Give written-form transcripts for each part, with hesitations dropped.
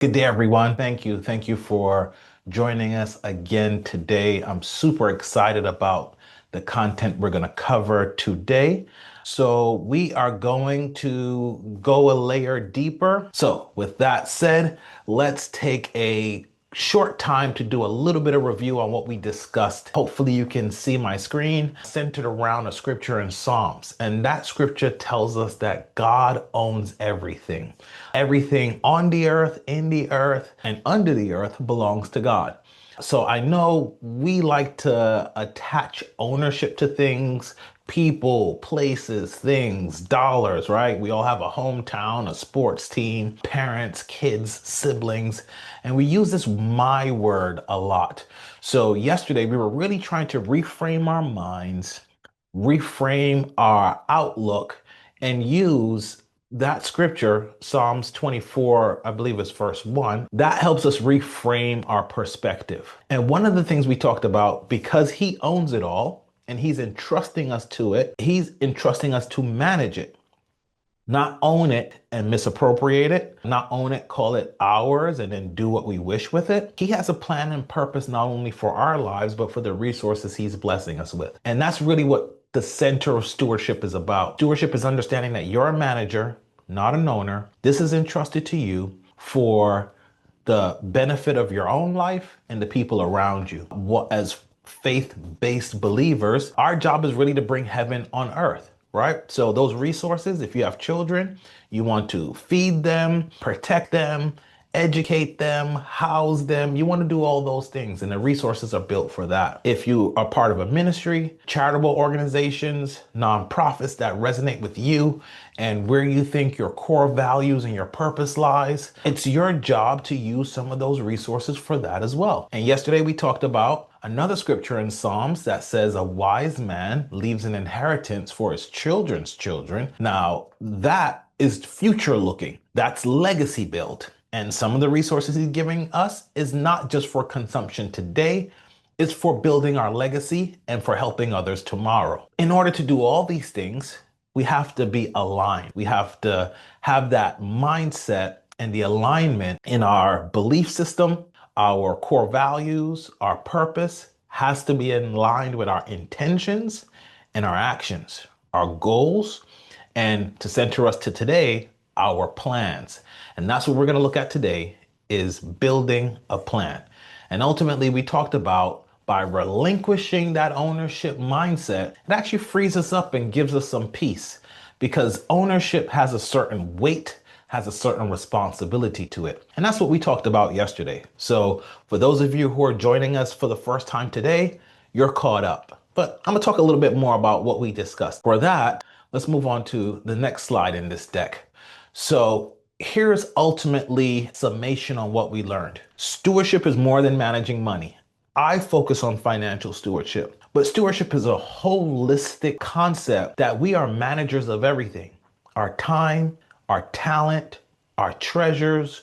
Good day, everyone. Thank you. Thank you for joining us again today. I'm super excited about the content we're going to cover today. So, we are going to go a layer deeper. So, with that said, let's take a short time to do a little bit of review on what we discussed. Hopefully, you can see my screen centered around a scripture in Psalms. And that scripture tells us that God owns everything. Everything on the earth, in the earth, and under the earth belongs to God. So I know we like to attach ownership to things, people, places, things, dollars, right? We all have a hometown, a sports team, parents, kids, siblings, and we use this my word a lot. So yesterday we were really trying to reframe our minds, reframe our outlook, and use that scripture, Psalms 24, I believe it's verse 1, that helps us reframe our perspective. And one of the things we talked about, because he owns it all and he's entrusting us to it, he's entrusting us to manage it. Not own it and misappropriate it, not own it, call it ours, and then do what we wish with it. He has a plan and purpose not only for our lives, but for the resources he's blessing us with. And that's really what the center of stewardship is about. Stewardship is understanding that you're a manager, not an owner. This is entrusted to you for the benefit of your own life and the people around you. What, as faith-based believers, our job is really to bring heaven on earth, right? So those resources, if you have children, you want to feed them, protect them, educate them, house them. You want to do all those things, and the resources are built for that. If you are part of a ministry, charitable organizations, nonprofits that resonate with you and where you think your core values and your purpose lies, it's your job to use some of those resources for that as well. And yesterday we talked about another scripture in Psalms that says a wise man leaves an inheritance for his children's children. Now, that is future looking. That's legacy built. And some of the resources he's giving us is not just for consumption today, it's for building our legacy and for helping others tomorrow. In order to do all these things, we have to be aligned. We have to have that mindset and the alignment in our belief system, our core values, our purpose has to be in line with our intentions and our actions, our goals, and to center us to today, our plans. And that's what we're going to look at today is building a plan. And ultimately, we talked about by relinquishing that ownership mindset, it actually frees us up and gives us some peace because ownership has a certain weight, has a certain responsibility to it. And that's what we talked about yesterday. So for those of you who are joining us for the first time today, you're caught up. But I'm going to talk a little bit more about what we discussed. For that, let's move on to the next slide in this deck. So here's ultimately summation on what we learned. Stewardship is more than managing money. I focus on financial stewardship, but stewardship is a holistic concept that we are managers of everything. Our time, our talent, our treasures,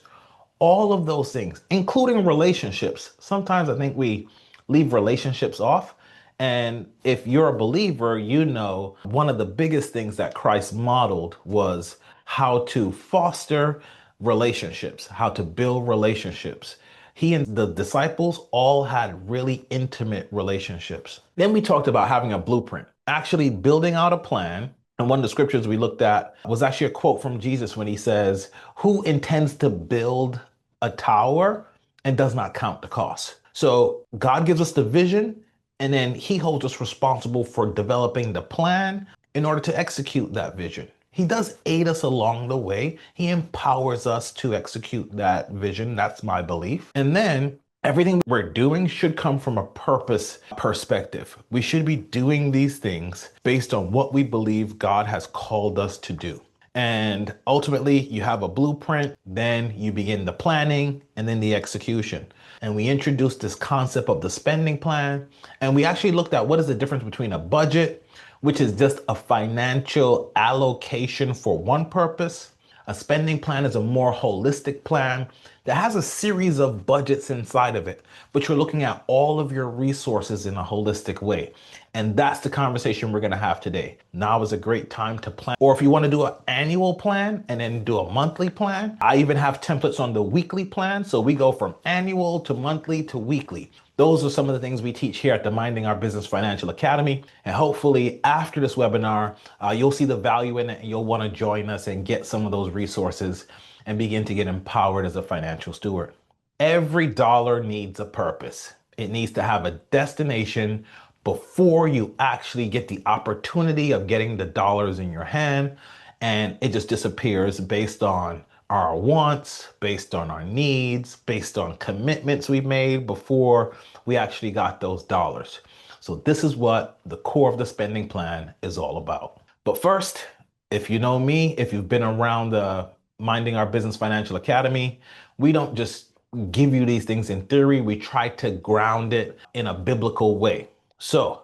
all of those things, including relationships. Sometimes I think we leave relationships off. And if you're a believer, you know, one of the biggest things that Christ modeled was how to foster relationships, how to build relationships. He and the disciples all had really intimate relationships. Then we talked about having a blueprint, actually building out a plan. And one of the scriptures we looked at was actually a quote from Jesus when he says, "Who intends to build a tower and does not count the cost?" So God gives us the vision, and then he holds us responsible for developing the plan in order to execute that vision. He does aid us along the way. He empowers us to execute that vision. That's my belief. And then everything we're doing should come from a purpose perspective. We should be doing these things based on what we believe God has called us to do. And ultimately, you have a blueprint, then you begin the planning and then the execution. And we introduced this concept of the spending plan. And we actually looked at what is the difference between a budget, which is just a financial allocation for one purpose. A spending plan is a more holistic plan that has a series of budgets inside of it, but you're looking at all of your resources in a holistic way. And that's the conversation we're going to have today. Now is a great time to plan. Or if you want to do an annual plan and then do a monthly plan, I even have templates on the weekly plan. So we go from annual to monthly to weekly. Those are some of the things we teach here at the Minding Our Business Financial Academy. And hopefully after this webinar, you'll see the value in it and you'll want to join us and get some of those resources and begin to get empowered as a financial steward. Every dollar needs a purpose. It needs to have a destination before you actually get the opportunity of getting the dollars in your hand. And it just disappears based on our wants, based on our needs, based on commitments we made before we actually got those dollars. So this is what the core of the spending plan is all about. But first, if you know me, if you've been around the Minding Our Business Financial Academy, we don't just give you these things in theory. We try to ground it in a biblical way. So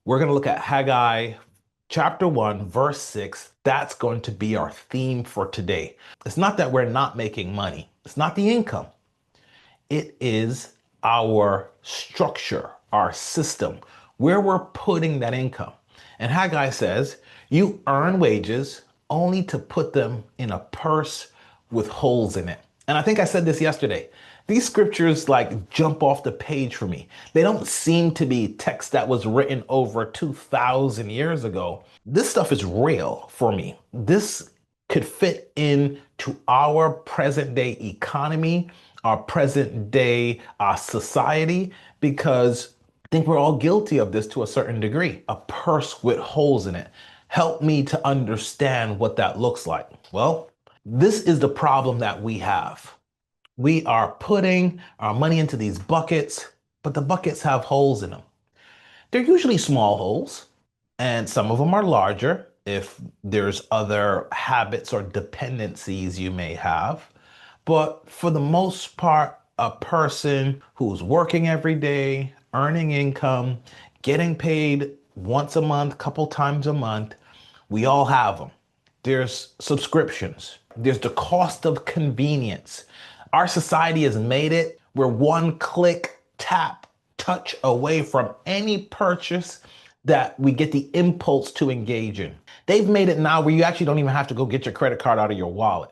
we're going to look at Haggai chapter 1, verse 6. That's going to be our theme for today. It's not that we're not making money. It's not the income. It is our structure, our system, where we're putting that income. And Haggai says, you earn wages only to put them in a purse with holes in it. And I think I said this yesterday. These scriptures like jump off the page for me. They don't seem to be text that was written over 2,000 years ago. This stuff is real for me. This could fit into our present day economy, our present day society, because I think we're all guilty of this to a certain degree. A purse with holes in it. Help me to understand what that looks like. Well, this is the problem that we have. We are putting our money into these buckets, but the buckets have holes in them. They're usually small holes, and some of them are larger if there's other habits or dependencies you may have. But for the most part, a person who's working every day, earning income, getting paid once a month, couple times a month, we all have them. There's subscriptions. There's the cost of convenience. Our society has made it. We're one click, tap, touch away from any purchase that we get the impulse to engage in. They've made it now where you actually don't even have to go get your credit card out of your wallet.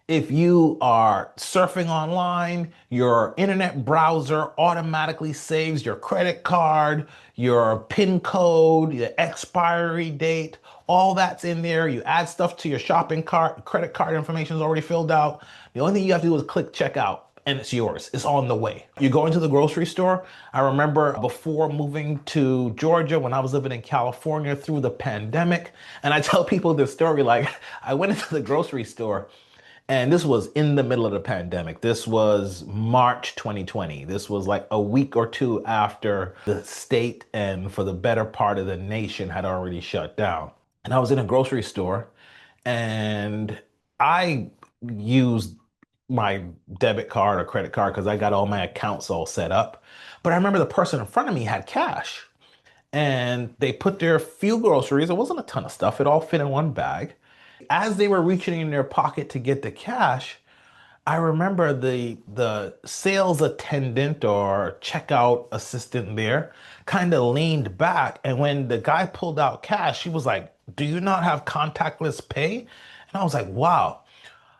If you are surfing online, your internet browser automatically saves your credit card, your PIN code, your expiry date, all that's in there. You add stuff to your shopping cart, credit card information is already filled out. The only thing you have to do is click checkout and it's yours. It's on the way. You go into the grocery store. I remember before moving to Georgia when I was living in California through the pandemic, and I tell people this story, like I went into the grocery store. And this was in the middle of the pandemic. This was March 2020. This was like a week or two after the state and for the better part of the nation had already shut down. And I was in a grocery store and I used my debit card or credit card because I got all my accounts all set up. But I remember the person in front of me had cash and they put their few groceries. It wasn't a ton of stuff. It all fit in one bag. As they were reaching in their pocket to get the cash, I remember the sales attendant or checkout assistant there kind of leaned back. And when the guy pulled out cash, she was like, "Do you not have contactless pay?" And I was like, wow,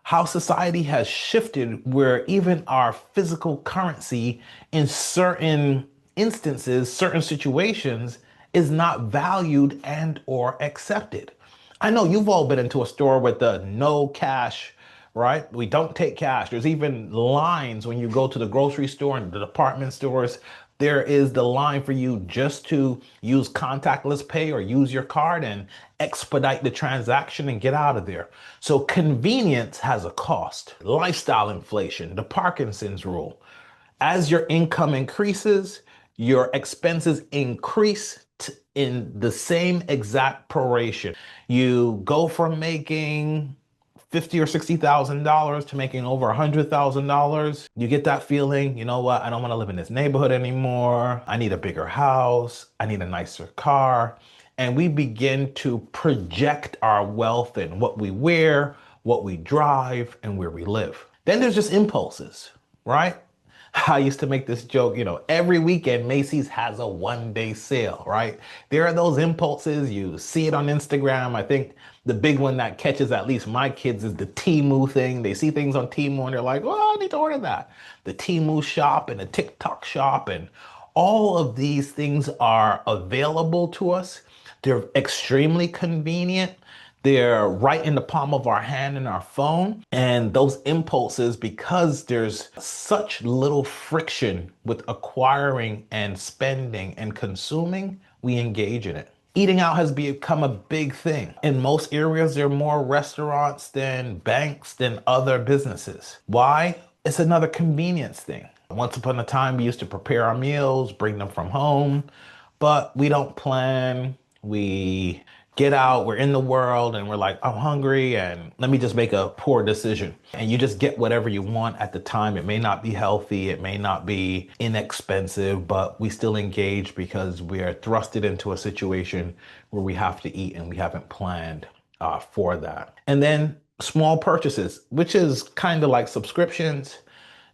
how society has shifted where even our physical currency in certain instances, certain situations is not valued and or accepted. I know you've all been into a store with the no cash, right? We don't take cash. There's even lines when you go to the grocery store and the department stores. There is the line for you just to use contactless pay or use your card and expedite the transaction and get out of there. So convenience has a cost. Lifestyle inflation, the Parkinson's rule. As your income increases, your expenses increase in the same exact proration. You go from making $50,000 or $60,000 to making over $100,000. You get that feeling, you know what? I don't want to live in this neighborhood anymore. I need a bigger house. I need a nicer car. And we begin to project our wealth in what we wear, what we drive, and where we live. Then there's just impulses. right? I used to make this joke, every weekend Macy's has a 1 day sale, right? There are those impulses. You see it on Instagram. I think the big one that catches at least my kids is the Temu thing. They see things on Temu and they're like, well, I need to order that. The Temu shop and the TikTok shop and all of these things are available to us. They're extremely convenient. They're right in the palm of our hand in our phone. And those impulses, because there's such little friction with acquiring and spending and consuming, we engage in it. Eating out has become a big thing. In most areas, there are more restaurants than banks than other businesses. Why? It's another convenience thing. Once upon a time, we used to prepare our meals, bring them from home, but we don't plan. We get out, we're in the world, and we're like, I'm hungry, and let me just make a poor decision. And you just get whatever you want at the time. It may not be healthy, it may not be inexpensive, but we still engage because we are thrusted into a situation where we have to eat and we haven't planned for that. And then small purchases, which is kind of like subscriptions.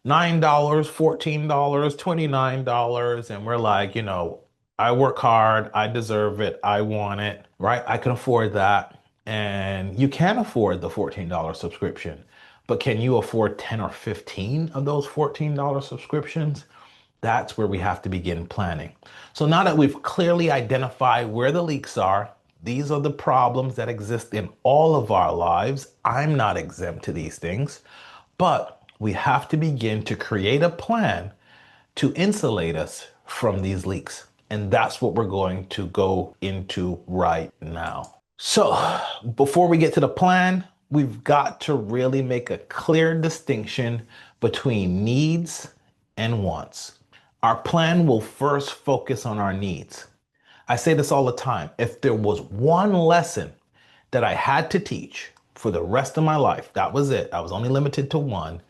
$9, $14, $29. And we're like, I work hard, I deserve it, I want it, right? I can afford that. And you can afford the $14 subscription, but can you afford 10 or 15 of those $14 subscriptions? That's where we have to begin planning. So now that we've clearly identified where the leaks are, these are the problems that exist in all of our lives. I'm not exempt to these things, but we have to begin to create a plan to insulate us from these leaks. And that's what we're going to go into right now. So before we get to the plan, we've got to really make a clear distinction between needs and wants. Our plan will first focus on our needs. I say this all the time. If there was one lesson that I had to teach for the rest of my life, that was it. I was only limited to one.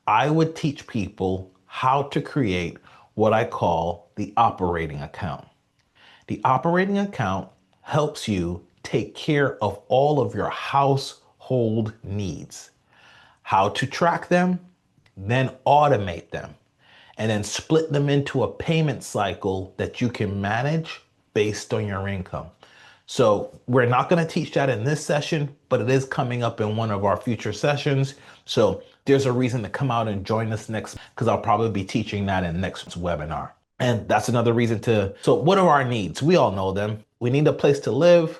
I would teach people how to create what I call the operating account. The operating account helps you take care of all of your household needs, how to track them, then automate them, and then split them into a payment cycle that you can manage based on your income. So we're not going to teach that in this session, but it is coming up in one of our future sessions. So there's a reason to come out and join us next, because I'll probably be teaching that in next webinar. And that's another reason so what are our needs? We all know them. We need a place to live.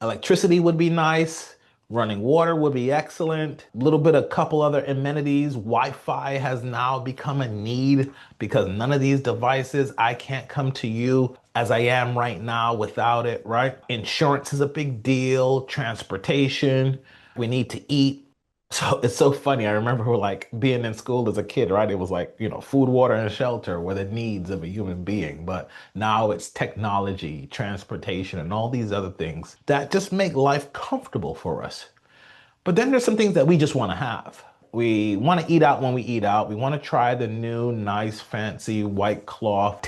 Electricity would be nice. Running water would be excellent. A little bit, a couple other amenities. Wi-Fi has now become a need because none of these devices, I can't come to you as I am right now without it, right? Insurance is a big deal. Transportation. We need to eat. So it's so funny. I remember being in school as a kid, right? It was like, food, water, and shelter were the needs of a human being. But now it's technology, transportation, and all these other things that just make life comfortable for us. But then there's some things that we just want to have. We want to eat out when we eat out. We want to try the new, nice, fancy white cloth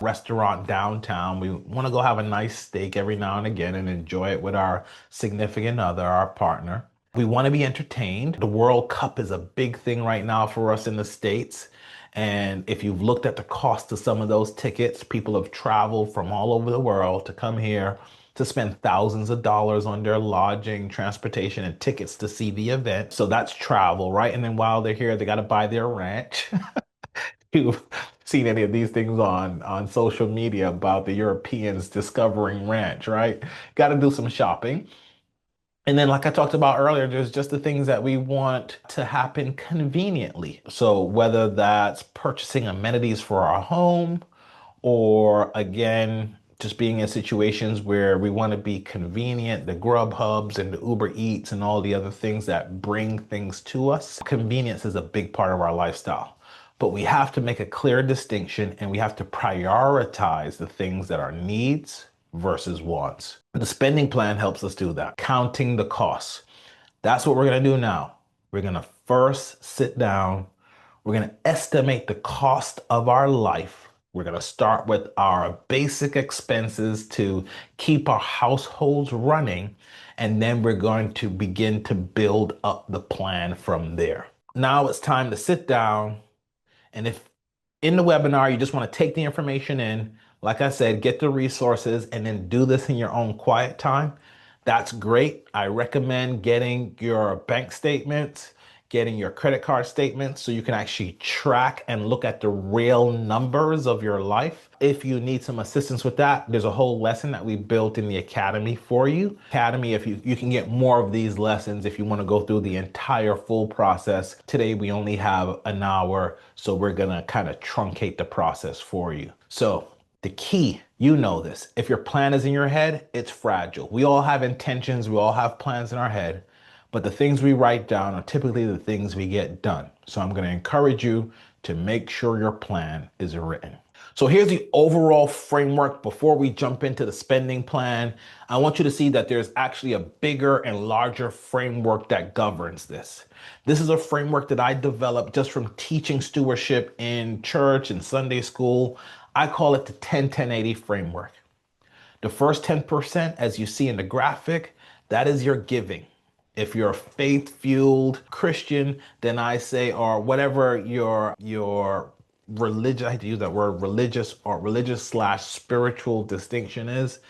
restaurant downtown. We want to go have a nice steak every now and again and enjoy it with our significant other, our partner. We want to be entertained. The World Cup is a big thing right now for us in the States. And if you've looked at the cost of some of those tickets, people have traveled from all over the world to come here to spend thousands of dollars on their lodging, transportation, and tickets to see the event. So that's travel, right? And then while they're here, they got to buy their ranch. You've seen any of these things on social media about the Europeans discovering ranch, right? Got to do some shopping. And then, like I talked about earlier, there's just the things that we want to happen conveniently. So whether that's purchasing amenities for our home, or again, just being in situations where we want to be convenient, the Grubhubs and the Uber Eats and all the other things that bring things to us. Convenience is a big part of our lifestyle. But we have to make a clear distinction, and we have to prioritize the things that are needs versus wants. The spending plan helps us do that. Counting the costs. That's what we're going to do now. We're going to first sit down. We're going to estimate the cost of our life. We're going to start with our basic expenses to keep our households running. And then we're going to begin to build up the plan from there. Now it's time to sit down. And if in the webinar you just want to take the information in, like I said, get the resources and then do this in your own quiet time, that's great. I recommend getting your bank statements, getting your credit card statements so you can actually track and look at the real numbers of your life. If you need some assistance with that, there's a whole lesson that we built in the Academy for you. Academy, if you can get more of these lessons if you want to go through the entire full process. Today we only have an hour, so we're gonna kind of truncate the process for you. So the key, you know this, if your plan is in your head, it's fragile. We all have intentions, we all have plans in our head, but the things we write down are typically the things we get done. So I'm going to encourage you to make sure your plan is written. So here's the overall framework before we jump into the spending plan. I want you to see that there's actually a bigger and larger framework that governs this. This is a framework that I developed just from teaching stewardship in church and Sunday school. I call it the 10-10-80 framework. The first 10%, as you see in the graphic, that is your giving. If you're a faith-fueled Christian, then I say, or whatever your religious, I hate to use that word, religious or religious slash spiritual distinction is,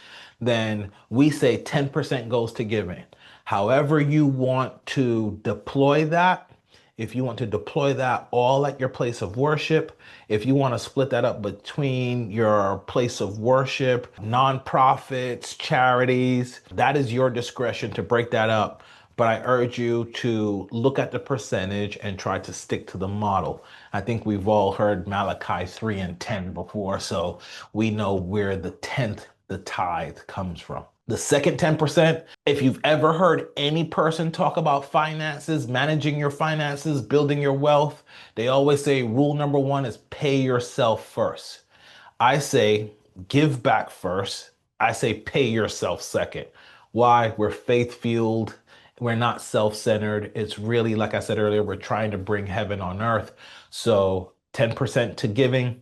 then we say 10% goes to giving. However you want to deploy that, if you want to deploy that all at your place of worship, if you want to split that up between your place of worship, nonprofits, charities, that is your discretion to break that up. But I urge you to look at the percentage and try to stick to the model. I think we've all heard Malachi 3 and 10 before, so we know where the 10th, the tithe, comes from. The second 10%, if you've ever heard any person talk about finances, managing your finances, building your wealth, they always say rule number one is pay yourself first. I say give back first. I say pay yourself second. Why? We're faith-fueled. We're not self-centered. It's really, like I said earlier, we're trying to bring heaven on earth. So 10% to giving,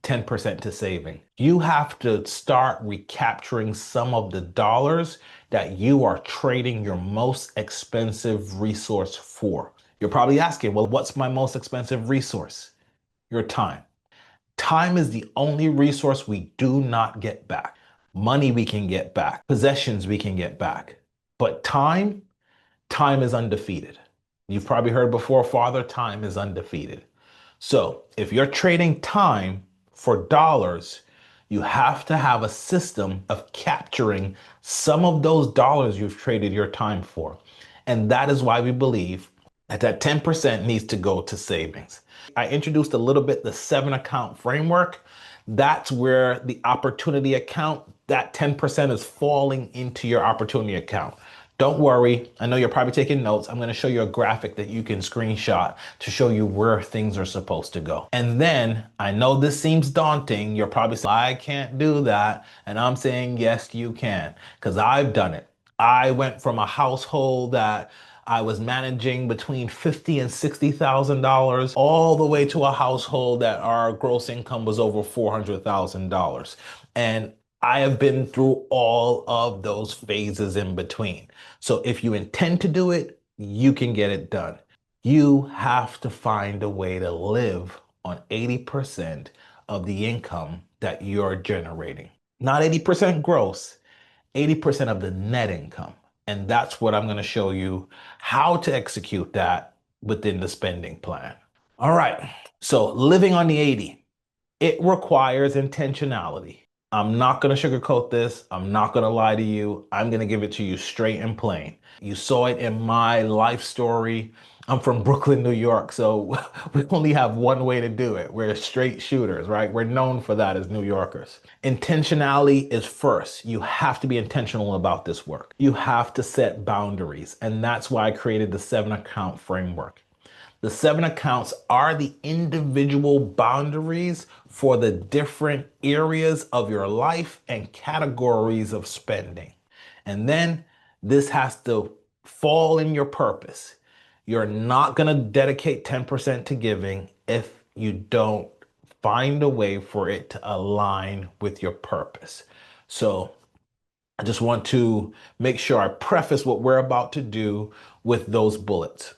10% to saving. You have to start recapturing some of the dollars that you are trading your most expensive resource for. You're probably asking, well, what's my most expensive resource? Your time. Time is the only resource we do not get back. Money we can get back, possessions we can get back. But time is undefeated. You've probably heard before, Father, time is undefeated. So if you're trading time for dollars, you have to have a system of capturing some of those dollars you've traded your time for. And that is why we believe that 10% needs to go to savings. I introduced a little bit the 7-account framework. That's where the opportunity account, that 10% is falling into your opportunity account. Don't worry. I know you're probably taking notes. I'm going to show you a graphic that you can screenshot to show you where things are supposed to go. And then I know this seems daunting. You're probably saying, I can't do that. And I'm saying, yes, you can, because I've done it. I went from a household that I was managing between $50,000 and $60,000 all the way to a household that our gross income was over $400,000. And I have been through all of those phases in between. So if you intend to do it, you can get it done. You have to find a way to live on 80% of the income that you're generating. Not 80% gross, 80% of the net income. And that's what I'm going to show you how to execute that within the spending plan. All right. So living on the 80, it requires intentionality. I'm not going to sugarcoat this. I'm not going to lie to you. I'm going to give it to you straight and plain. You saw it in my life story. I'm from Brooklyn, New York, so we only have one way to do it. We're straight shooters, right? We're known for that as New Yorkers. Intentionality is first. You have to be intentional about this work. You have to set boundaries, and that's why I created the 7-account framework. The 7 accounts are the individual boundaries for the different areas of your life and categories of spending. And then this has to fall in your purpose. You're not going to dedicate 10% to giving if you don't find a way for it to align with your purpose. So I just want to make sure I preface what we're about to do with those bullets.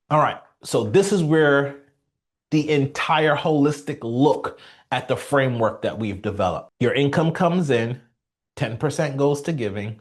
All right. So this is where the entire holistic look at the framework that we've developed. Your income comes in, 10% goes to giving,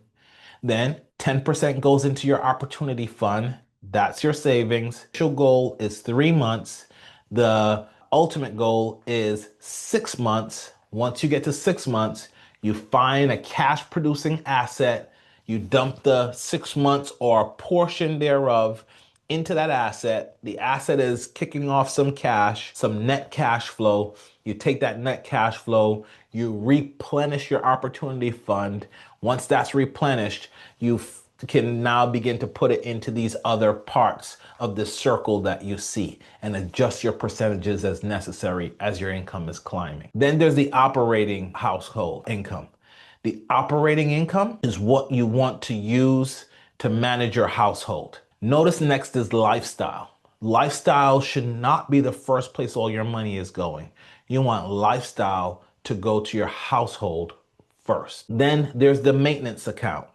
then 10% goes into your opportunity fund. That's your savings. Initial goal is 3 months. The ultimate goal is 6 months. Once you get to 6 months, you find a cash producing asset. You dump the 6 months or a portion thereof into that asset. The asset is kicking off some cash, some net cash flow. You take that net cash flow, you replenish your opportunity fund. Once that's replenished, you can now begin to put it into these other parts of the circle that you see and adjust your percentages as necessary as your income is climbing. Then there's the operating household income. The operating income is what you want to use to manage your household. Notice next is lifestyle. Lifestyle should not be the first place all your money is going. You want lifestyle to go to your household first. Then there's the maintenance account.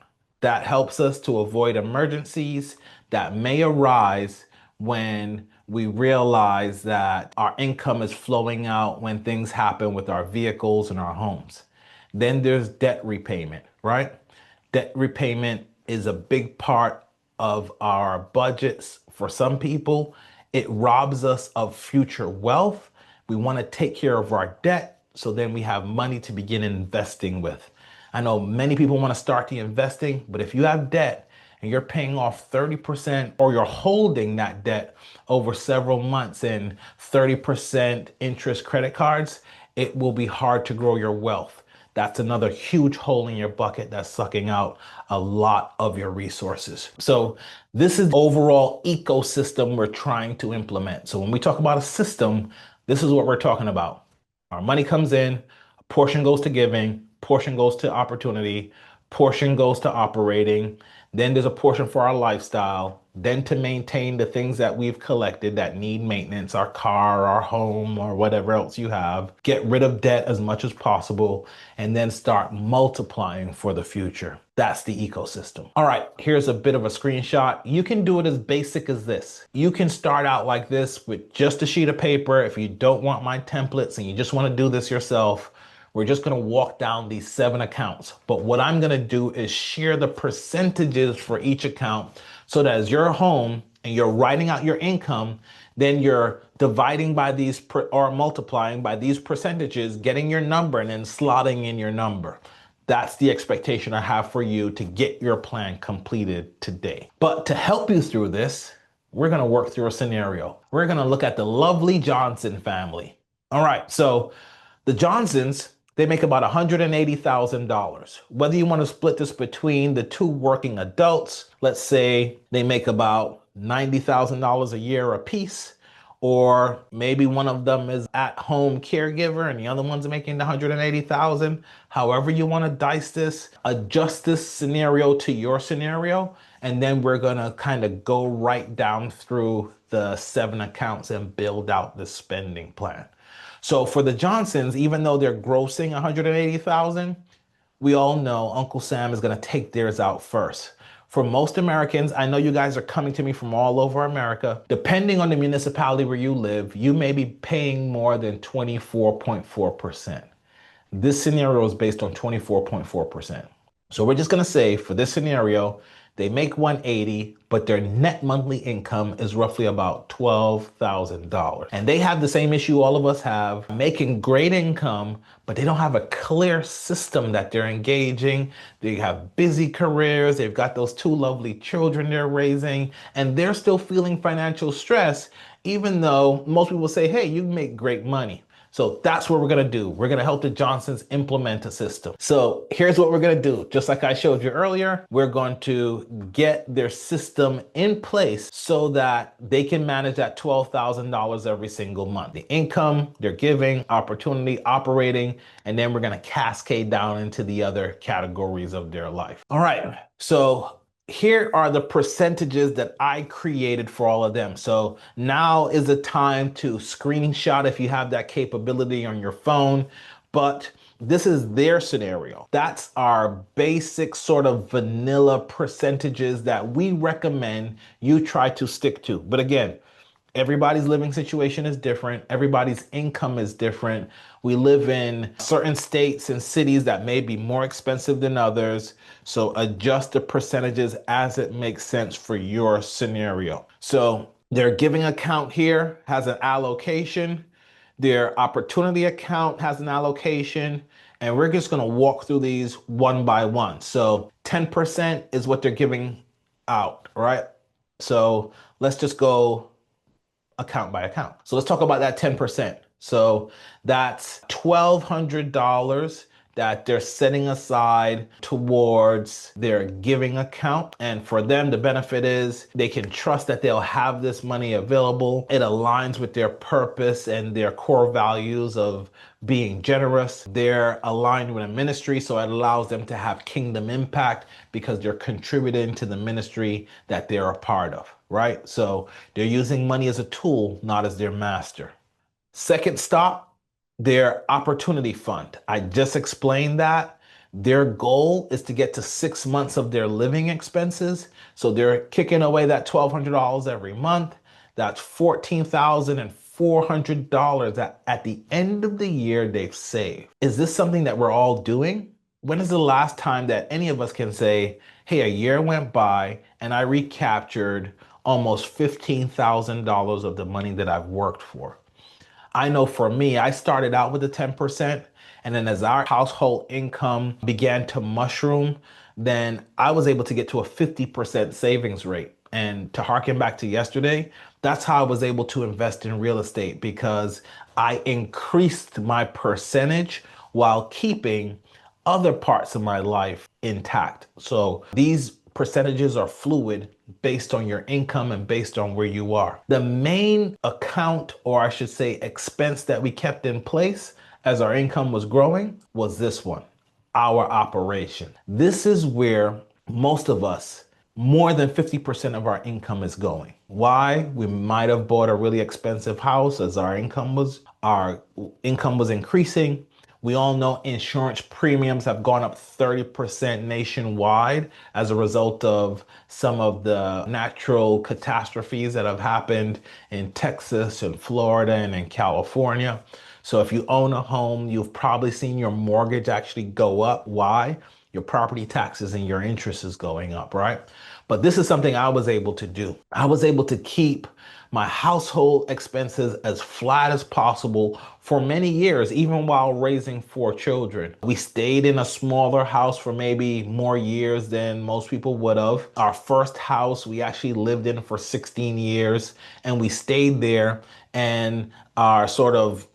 That helps us to avoid emergencies that may arise when we realize that our income is flowing out when things happen with our vehicles and our homes. Then there's debt repayment, right? Debt repayment is a big part of our budgets. For some people, it robs us of future wealth. We want to take care of our debt so then we have money to begin investing with. I know many people want to start the investing, but if you have debt and you're paying off 30% or you're holding that debt over several months in 30% interest credit cards, it will be hard to grow your wealth. That's another huge hole in your bucket that's sucking out a lot of your resources. So this is the overall ecosystem we're trying to implement. So when we talk about a system, this is what we're talking about. Our money comes in, a portion goes to giving, portion goes to opportunity, portion goes to operating. Then there's a portion for our lifestyle, then to maintain the things that we've collected that need maintenance, our car, our home, or whatever else you have. Get rid of debt as much as possible, and then start multiplying for the future. That's the ecosystem. All right, here's a bit of a screenshot. You can do it as basic as this. You can start out like this with just a sheet of paper. If you don't want my templates and you just want to do this yourself, we're just going to walk down these 7 accounts. But what I'm going to do is share the percentages for each account so that as you're home and you're writing out your income, then you're dividing by these or multiplying by these percentages, getting your number and then slotting in your number. That's the expectation I have for you to get your plan completed today. But to help you through this, we're going to work through a scenario. We're going to look at the lovely Johnson family. All right, so the Johnsons, they make about $180,000. Whether you want to split this between the 2 working adults, let's say they make about $90,000 a year apiece, or maybe one of them is at-home caregiver and the other one's making $180,000. However you want to dice this, adjust this scenario to your scenario, and then we're going to kind of go right down through the 7 accounts and build out the spending plan. So for the Johnsons, even though they're grossing $180,000, we all know Uncle Sam is going to take theirs out first. For most Americans, I know you guys are coming to me from all over America. Depending on the municipality where you live, you may be paying more than 24.4%. This scenario is based on 24.4%. So we're just going to say for this scenario, they make 180, but their net monthly income is roughly about $12,000. And they have the same issue all of us have, making great income, but they don't have a clear system that they're engaging. They have busy careers. They've got those 2 lovely children they're raising, and they're still feeling financial stress, even though most people say, hey, you make great money. So that's what we're going to do. We're going to help the Johnsons implement a system. So here's what we're going to do. Just like I showed you earlier, we're going to get their system in place so that they can manage that $12,000 every single month. The income, they're giving, opportunity, operating, and then we're going to cascade down into the other categories of their life. All right. So here are the percentages that I created for all of them. So now is the time to screenshot if you have that capability on your phone, but this is their scenario. That's our basic sort of vanilla percentages that we recommend you try to stick to. But again, Everybody's living situation is different. Everybody's income is different. We live in certain states and cities that may be more expensive than others. So adjust the percentages as it makes sense for your scenario. So their giving account here has an allocation. Their opportunity account has an allocation. And we're just going to walk through these one by one. So 10% is what they're giving out, right? So let's just go account by account. So let's talk about that 10%. So that's $1,200 that they're setting aside towards their giving account. And for them, the benefit is they can trust that they'll have this money available. It aligns with their purpose and their core values of being generous. They're aligned with a ministry, so it allows them to have kingdom impact because they're contributing to the ministry that they're a part of, right? So they're using money as a tool, not as their master. Second stop, their opportunity fund. I just explained that. Their goal is to get to 6 months of their living expenses. So they're kicking away that $1,200 every month. That's $14,400 that at the end of the year they've saved. Is this something that we're all doing? When is the last time that any of us can say, hey, a year went by and I recaptured almost $15,000 of the money that I've worked for? I know for me, I started out with the 10%, and then as our household income began to mushroom, then I was able to get to a 50% savings rate. And to harken back to yesterday, that's how I was able to invest in real estate because I increased my percentage while keeping other parts of my life intact. So these percentages are fluid based on your income and based on where you are. The main account, or I should say expense that we kept in place as our income was growing was this one, our operation. This is where most of us, more than 50% of our income is going. Why? We might have bought a really expensive house as our income was increasing. We all know insurance premiums have gone up 30% nationwide as a result of some of the natural catastrophes that have happened in Texas and Florida and in California. So if you own a home, you've probably seen your mortgage actually go up. Why? Your property taxes and your interest is going up, right? But this is something I was able to do. I was able to keep my household expenses as flat as possible for many years, even while raising 4 children. We stayed in a smaller house for maybe more years than most people would have. Our first house we actually lived in for 16 years, and we stayed there, and our sort of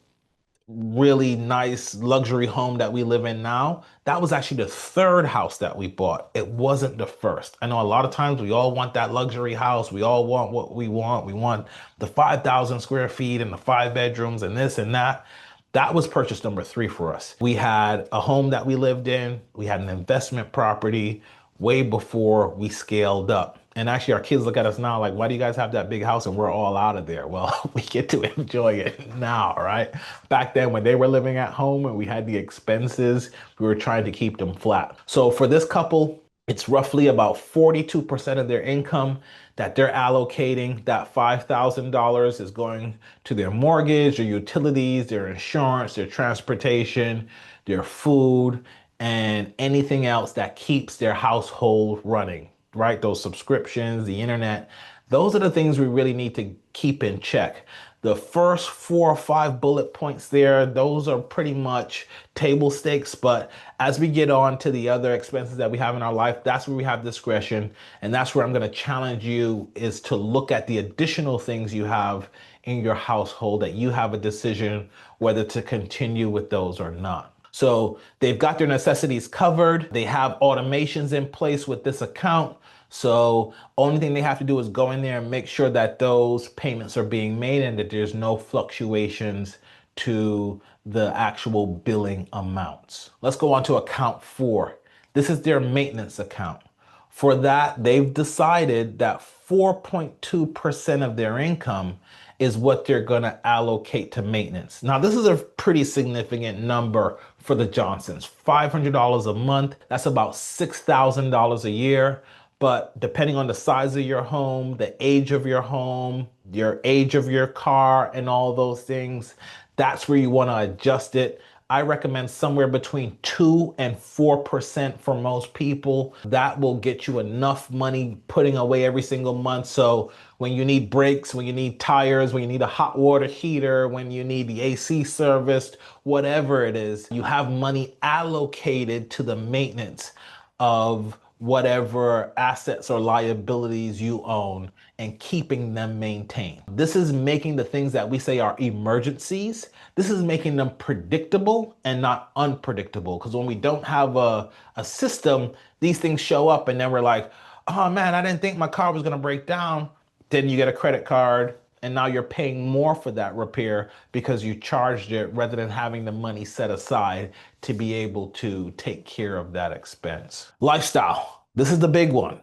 really nice luxury home that we live in now, that was actually the third house that we bought. It wasn't the first. I know a lot of times we all want that luxury house. We all want what we want. We want the 5,000 square feet and the 5 bedrooms and this and that. That was purchase number 3 for us. We had a home that we lived in. We had an investment property way before we scaled up. And actually, our kids look at us now like, why do you guys have that big house and we're all out of there? Well, we get to enjoy it now, right? Back then, when they were living at home and we had the expenses, we were trying to keep them flat. So for this couple, it's roughly about 42% of their income that they're allocating. That $5,000 is going to their mortgage, their utilities, their insurance, their transportation, their food, and anything else that keeps their household running, right? Those subscriptions, the internet, those are the things we really need to keep in check. The first 4 or 5 bullet points there, those are pretty much table stakes. But as we get on to the other expenses that we have in our life, that's where we have discretion. And that's where I'm going to challenge you is to look at the additional things you have in your household that you have a decision whether to continue with those or not. So they've got their necessities covered. They have automations in place with this account. So only thing they have to do is go in there and make sure that those payments are being made and that there's no fluctuations to the actual billing amounts. Let's go on to account 4. This is their maintenance account. For that, they've decided that 4.2% of their income is what they're going to allocate to maintenance. Now, this is a pretty significant number for the Johnsons. $500 a month, that's about $6,000 a year. But depending on the size of your home, the age of your home, your age of your car, and all those things, that's where you want to adjust it. I recommend somewhere between 2 and 4% for most people. That will get you enough money putting away every single month. So when you need brakes, when you need tires, when you need a hot water heater, when you need the AC serviced, whatever it is, you have money allocated to the maintenance of whatever assets or liabilities you own and keeping them maintained. This is making the things that we say are emergencies, this is making them predictable and not unpredictable. Because when we don't have a system, these things show up and then we're like, oh man, I didn't think my car was going to break down. Then you get a credit card and now you're paying more for that repair because you charged it rather than having the money set aside to be able to take care of that expense. Lifestyle. This is the big one.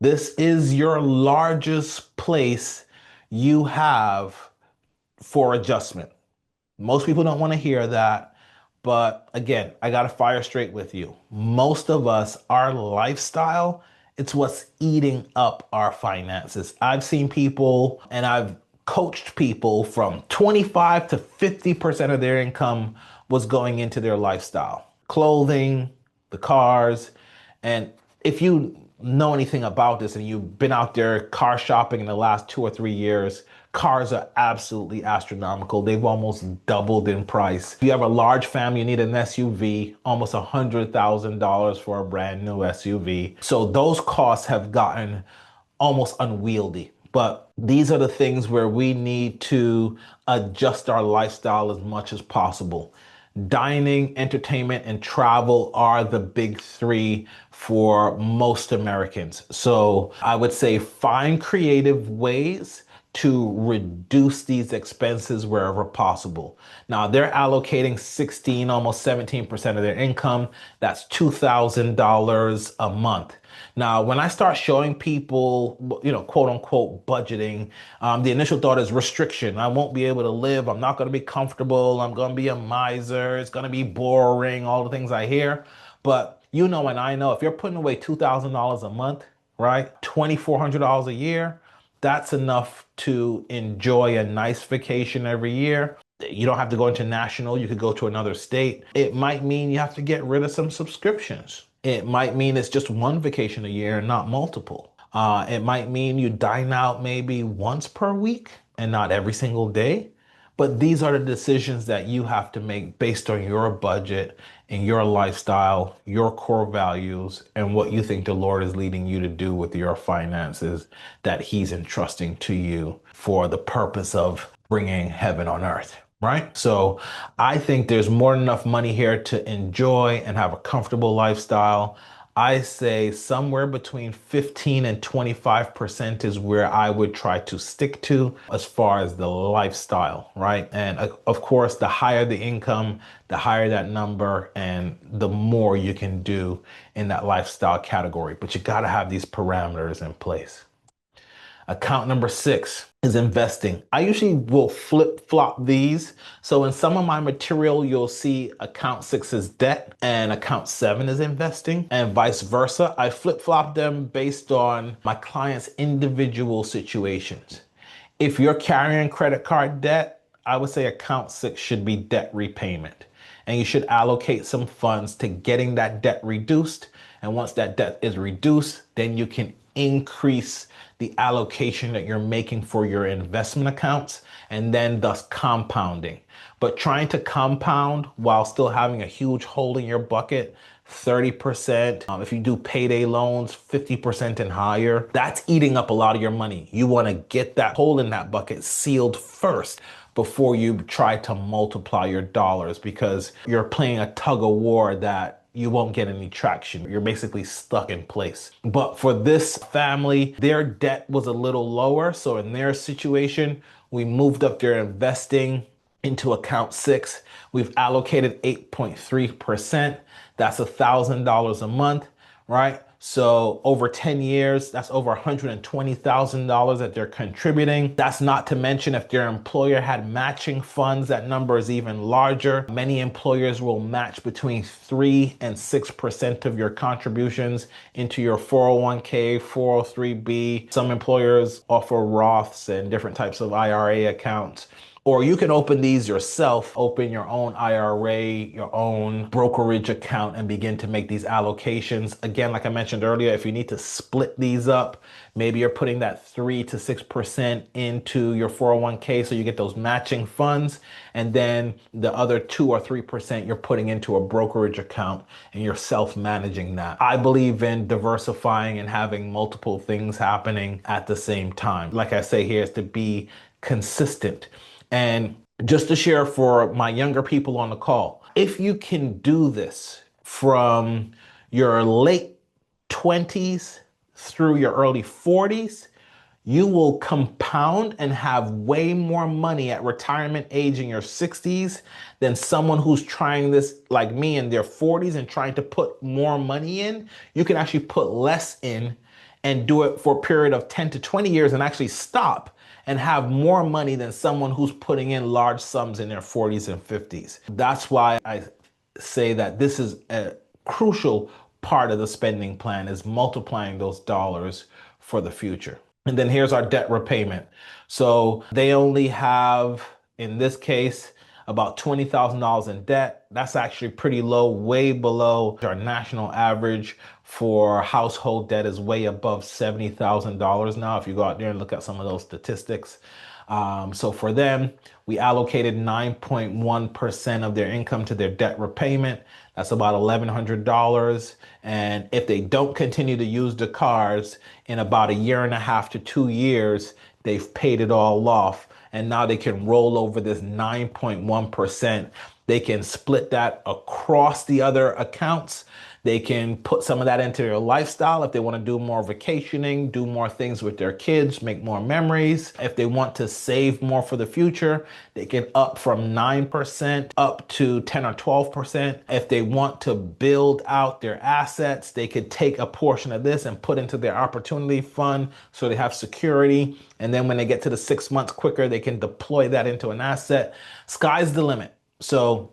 This is your largest place you have for adjustment. Most people don't want to hear that. But again, I got to fire straight with you. Most of us, our lifestyle, it's what's eating up our finances. I've seen people and I've coached people from 25 to 50% of their income was going into their lifestyle. Clothing, the cars. And if you know anything about this and you've been out there car shopping in the last 2 or 3 years, cars are absolutely astronomical. They've almost doubled in price. If you have a large family, you need an SUV, almost $100,000 for a brand new SUV. So those costs have gotten almost unwieldy. But these are the things where we need to adjust our lifestyle as much as possible. Dining, entertainment, and travel are the big three for most Americans. So I would say find creative ways to reduce these expenses wherever possible. Now they're allocating 16, almost 17% of their income. That's $2,000 a month. Now, when I start showing people, quote unquote, budgeting, the initial thought is restriction. I won't be able to live. I'm not going to be comfortable. I'm going to be a miser. It's going to be boring, all the things I hear. But and I know if you're putting away $2,000 a month, right? $2,400 a year, that's enough to enjoy a nice vacation every year. You don't have to go international. You could go to another state. It might mean you have to get rid of some subscriptions. It might mean it's just one vacation a year and not multiple. It might mean you dine out maybe once per week and not every single day. But these are the decisions that you have to make based on your budget and your lifestyle, your core values, and what you think the Lord is leading you to do with your finances that He's entrusting to you for the purpose of bringing heaven on earth. Right? So I think there's more than enough money here to enjoy and have a comfortable lifestyle. I say somewhere between 15 and 25% is where I would try to stick to as far as the lifestyle, right? And of course, the higher the income, the higher that number and the more you can do in that lifestyle category. But you got to have these parameters in place. Account number 6 is investing. I usually will flip flop these. So in some of my material, you'll see account 6 is debt and account 7 is investing and vice versa. I flip flop them based on my clients' individual situations. If you're carrying credit card debt, I would say account 6 should be debt repayment. And you should allocate some funds to getting that debt reduced. And once that debt is reduced, then you can increase the allocation that you're making for your investment accounts and then thus compounding. But trying to compound while still having a huge hole in your bucket, 30%. If you do payday loans, 50% and higher, that's eating up a lot of your money. You want to get that hole in that bucket sealed first before you try to multiply your dollars because you're playing a tug of war that you won't get any traction. You're basically stuck in place. But for this family, their debt was a little lower. So in their situation, we moved up their investing into account 6. We've allocated 8.3%. That's $1,000 a month, right? So over 10 years, that's over $120,000 that they're contributing. That's not to mention if their employer had matching funds, that number is even larger. Many employers will match between 3 and 6% of your contributions into your 401k, 403b. Some employers offer Roths and different types of IRA accounts. Or you can open these yourself, open your own IRA, your own brokerage account, and begin to make these allocations. Again, like I mentioned earlier, if you need to split these up, maybe you're putting that 3 to 6% into your 401k so you get those matching funds. And then the other 2 or 3% you're putting into a brokerage account and you're self-managing that. I believe in diversifying and having multiple things happening at the same time. Like I say here, is to be consistent. And just to share for my younger people on the call, if you can do this from your late 20s through your early 40s, you will compound and have way more money at retirement age in your 60s than someone who's trying this like me in their 40s and trying to put more money in. You can actually put less in and do it for a period of 10 to 20 years and actually stop and have more money than someone who's putting in large sums in their 40s and 50s. That's why I say that this is a crucial part of the spending plan, is multiplying those dollars for the future. And then here's our debt repayment. So they only have, in this case, about $20,000 in debt. That's actually pretty low, way below our national average for household debt is way above $70,000 now, if you go out there and look at some of those statistics. So for them, we allocated 9.1% of their income to their debt repayment. That's about $1,100. And if they don't continue to use the cards, in about 1.5 to 2 years, they've paid it all off. And now they can roll over this 9.1%. They can split that across the other accounts. They can put some of that into their lifestyle if they want to do more vacationing, do more things with their kids, make more memories. If they want to save more for the future, they can up from 9% up to 10 or 12%. If they want to build out their assets, they could take a portion of this and put into their opportunity fund so they have security. And then when they get to the 6 months quicker, they can deploy that into an asset. Sky's the limit. So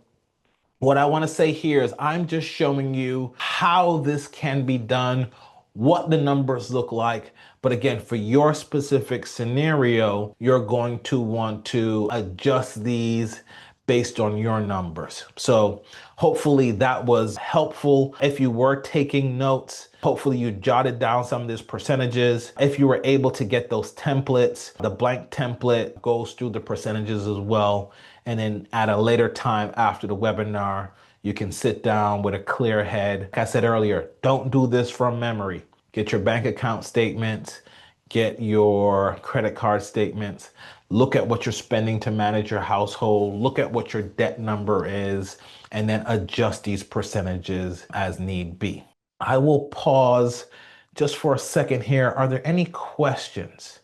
what I want to say here is I'm just showing you how this can be done, what the numbers look like. But again, for your specific scenario, you're going to want to adjust these based on your numbers. So hopefully that was helpful. If you were taking notes, hopefully you jotted down some of these percentages. If you were able to get those templates, the blank template goes through the percentages as well. And then at a later time after the webinar, you can sit down with a clear head. Like I said earlier, don't do this from memory. Get your bank account statements, get your credit card statements, look at what you're spending to manage your household, look at what your debt number is, and then adjust these percentages as need be. I will pause just for a second here. Are there any questions?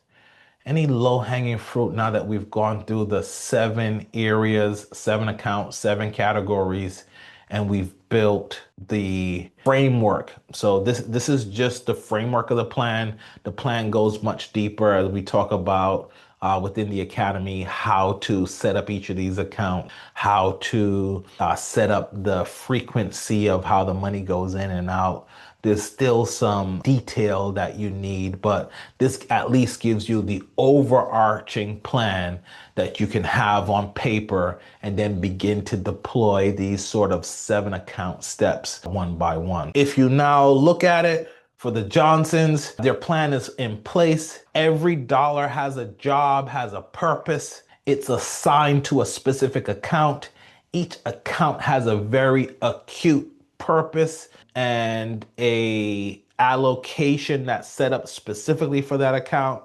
Any low-hanging fruit now that we've gone through the 7 areas, 7 accounts, 7 categories, and we've built the framework? So this is just the framework of the plan. The plan goes much deeper as we talk about within the academy, how to set up each of these accounts, how to set up the frequency of how the money goes in and out. There's still some detail that you need, but this at least gives you the overarching plan that you can have on paper and then begin to deploy these sort of 7 account steps one by one. If you now look at it, for the Johnsons, their plan is in place. Every dollar has a job, has a purpose. It's assigned to a specific account. Each account has a very acute purpose and a allocation that's set up specifically for that account.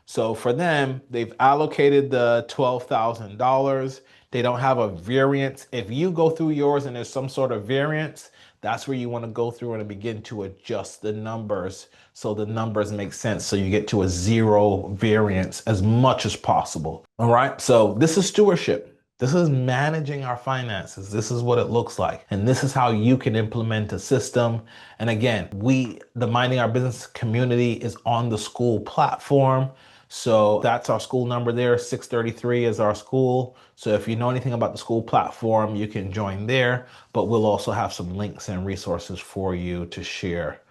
So for them, they've allocated the $12,000. They don't have a variance. If you go through yours and there's some sort of variance, that's where you want to go through and begin to adjust the numbers so the numbers make sense, so you get to a 0 variance as much as possible. All right, so this is stewardship. This is managing our finances. This is what it looks like. And this is how you can implement a system. And again, the Minding Our Business community is on the school platform. So that's our school number there. 633 is our school. So if you know anything about the school platform, you can join there. But we'll also have some links and resources for you to share.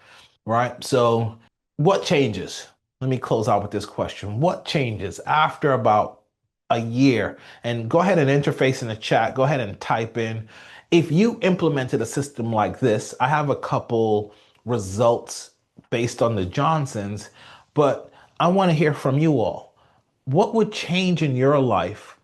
Right? So what changes? Let me close out with this question. What changes after about a year? And go ahead and interface in the chat. Go ahead and type in. If you implemented a system like this, I have a couple results based on the Johnsons, but I want to hear from you all. What would change in your life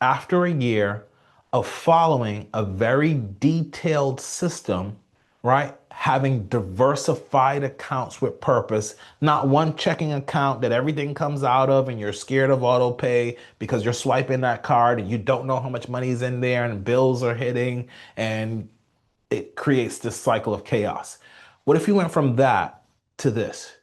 after a year of following a very detailed system, right? Having diversified accounts with purpose, not one checking account that everything comes out of and you're scared of auto pay because you're swiping that card and you don't know how much money is in there and bills are hitting and it creates this cycle of chaos. What if you went from that to this?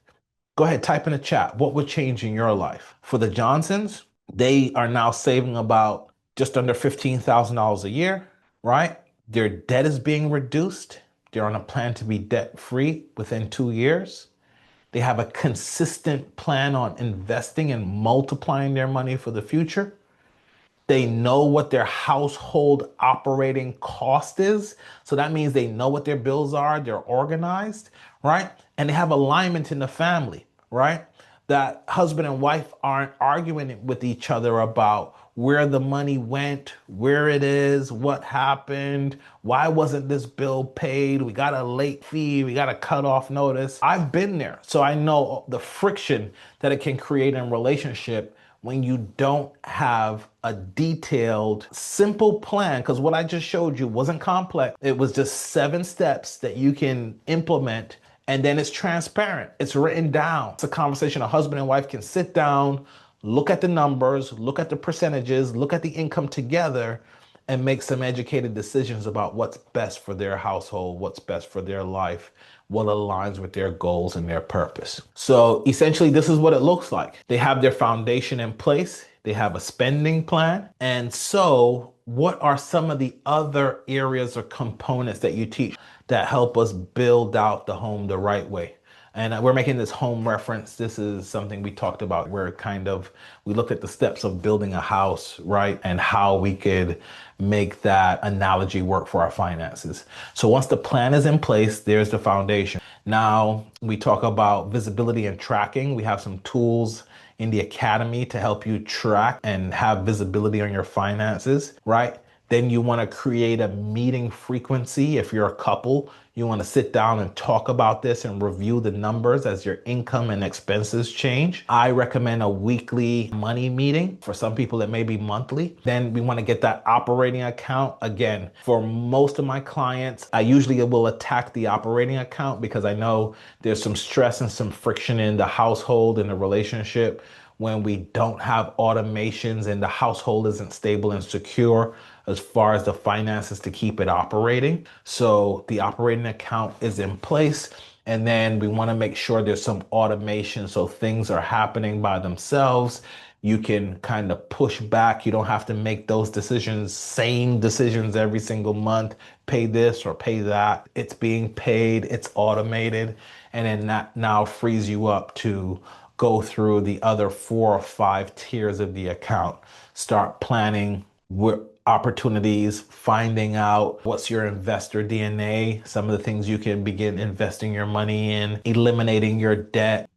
Go ahead, type in the chat. What would change in your life? For the Johnsons, they are now saving about just under $15,000 a year, right? Their debt is being reduced. They're on a plan to be debt free within 2 years. They have a consistent plan on investing and multiplying their money for the future. They know what their household operating cost is. So that means they know what their bills are. They're organized, right? And they have alignment in the family, right? That husband and wife aren't arguing with each other about where the money went, where it is, what happened, why wasn't this bill paid? We got a late fee, we got a cutoff notice. I've been there, so I know the friction that it can create in relationship when you don't have a detailed, simple plan, because what I just showed you wasn't complex. It was just 7 steps that you can implement, and then it's transparent. It's written down. It's a conversation a husband and wife can sit down, look at the numbers, look at the percentages, look at the income together, and make some educated decisions about what's best for their household, what's best for their life, what aligns with their goals and their purpose. So essentially, this is what it looks like. They have their foundation in place. They have a spending plan. And so what are some of the other areas or components that you teach that help us build out the home the right way? And we're making this home reference. This is something we talked about where we looked at the steps of building a house, right? And how we could make that analogy work for our finances. So once the plan is in place, there's the foundation. Now we talk about visibility and tracking. We have some tools in the academy to help you track and have visibility on your finances, right? Then you want to create a meeting frequency. If you're a couple, you want to sit down and talk about this and review the numbers as your income and expenses change. I recommend a weekly money meeting. For some people, it may be monthly. Then we want to get that operating account. Again, for most of my clients, I usually will attack the operating account because I know there's some stress and some friction in the household and the relationship when we don't have automations and the household isn't stable and secure as far as the finances to keep it operating. So the operating account is in place. And then we want to make sure there's some automation so things are happening by themselves. You can kind of push back. You don't have to make those decisions, same decisions every single month, pay this or pay that. It's being paid, it's automated. And then that now frees you up to go through the other 4 or 5 tiers of the account. Start planning opportunities, finding out what's your investor DNA, some of the things you can begin investing your money in, eliminating your debt,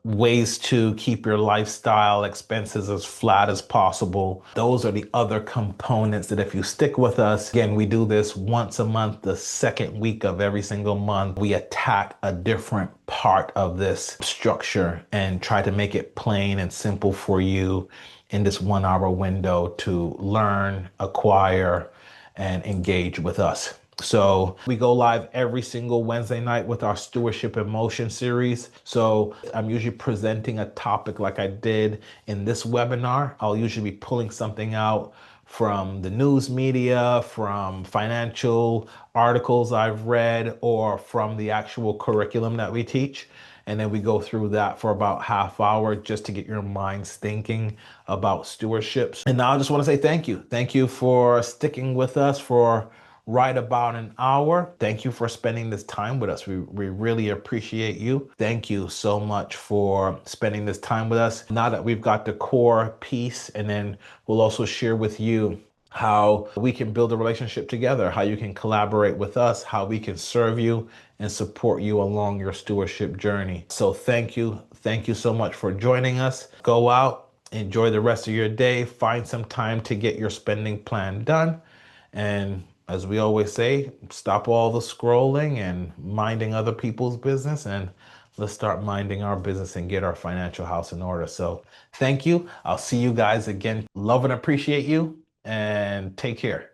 ways to keep your lifestyle expenses as flat as possible. Those are the other components that if you stick with us, again, we do this once a month, the second week of every single month, we attack a different part of this structure and try to make it plain and simple for you in this 1-hour window to learn, acquire, and engage with us. So we go live every single Wednesday night with our Stewardship in Motion series. So I'm usually presenting a topic like I did in this webinar. I'll usually be pulling something out from the news media, from financial articles I've read, or from the actual curriculum that we teach. And then we go through that for about half hour just to get your minds thinking about stewardship. And now I just want to say thank you. Thank you for sticking with us for right about an hour. Thank you for spending this time with us. We really appreciate you. Thank you so much for spending this time with us. Now that we've got the core piece, and then we'll also share with you how we can build a relationship together, how you can collaborate with us, how we can serve you and support you along your stewardship journey. So thank you. Thank you so much for joining us. Go out, enjoy the rest of your day, find some time to get your spending plan done. And as we always say, stop all the scrolling and minding other people's business, and let's start minding our business and get our financial house in order. So thank you. I'll see you guys again. Love and appreciate you, and take care.